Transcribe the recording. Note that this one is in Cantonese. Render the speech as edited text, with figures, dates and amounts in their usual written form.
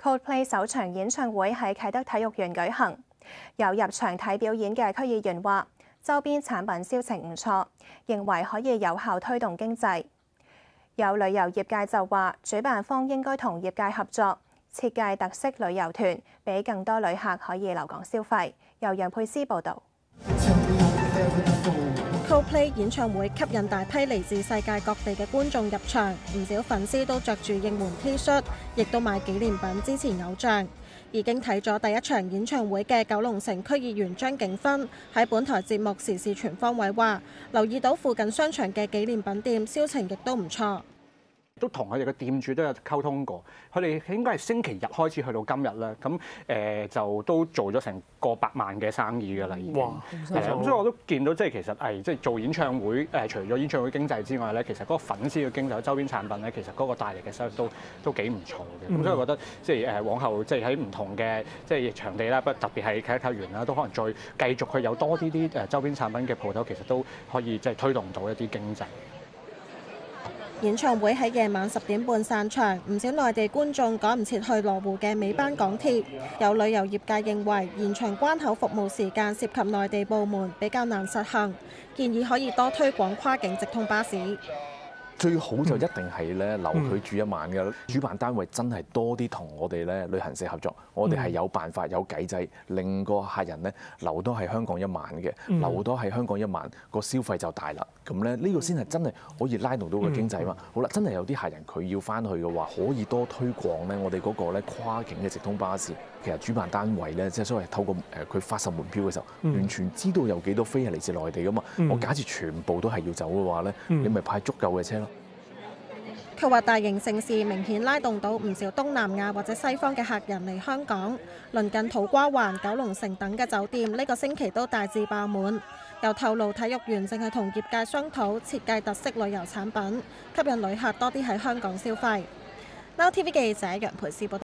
Coldplay 首場演唱會喺啟德體育園舉行，有入場睇表演嘅區議員話，周邊產品銷情唔錯，認為可以有效推動經濟。有旅遊業界就話，主辦方應該同業界合作，設計特色旅遊團，俾更多旅客可以留港消費。由楊佩斯報導。Coldplay 演唱會吸引大批嚟自世界各地嘅觀眾入場，唔少粉絲都着住應援 T 恤，亦都買紀念品支持偶像。已經睇咗第一場演唱會嘅九龍城區議員張景芬喺本台節目《時事全方位》話，留意到附近商場嘅紀念品店銷情亦都唔錯。都同佢哋嘅店主都有溝通過，佢哋應該係星期日開始去到今日啦，咁就都做咗成過百萬嘅生意㗎啦，已經。哇！咁所以我都見到即係其實係即係做演唱會除咗演唱會經濟之外咧，其實嗰個粉絲嘅經濟、周邊產品咧，其實嗰個帶嚟嘅收入都幾唔錯嘅。咁所以我覺得即係往後即係喺唔同嘅即係場地啦，不特別係啟德體育園啦，都可能再繼續去有多啲周邊產品嘅鋪頭，其實都可以即係推動到一啲經濟。演唱會喺夜晚10點半散場，唔少內地觀眾趕唔切去羅湖嘅尾班港鐵。有旅遊業界認為延長關口服務時間涉及內地部門，比較難實行，建議可以多推廣跨境直通巴士。最好就一定係咧留佢住一晚嘅。主辦單位真係多啲同我哋咧旅行社合作，我哋係有辦法有計制，令個客人咧留多喺香港一晚嘅，留多喺香港一晚個消費就大啦。咁咧呢個先係真係可以拉動到個經濟嘛。好啦，真係有啲客人佢要翻去嘅話，可以多推廣咧我哋嗰個咧跨境嘅直通巴士。其實主辦單位咧即係所謂透過佢發售門票嘅時候，完全知道有幾多飛係嚟自內地噶嘛。我假設全部都係要走嘅話咧，你咪派足夠嘅車咯。佢話大型盛事明顯拉動到唔少東南亞或者西方嘅客人嚟香港，鄰近土瓜灣、九龍城等嘅酒店呢個星期都大致爆滿。又透露體育園正係同業界商討設計特色旅遊產品，吸引旅客多啲喺香港消費。Now TV 記者楊培思報道。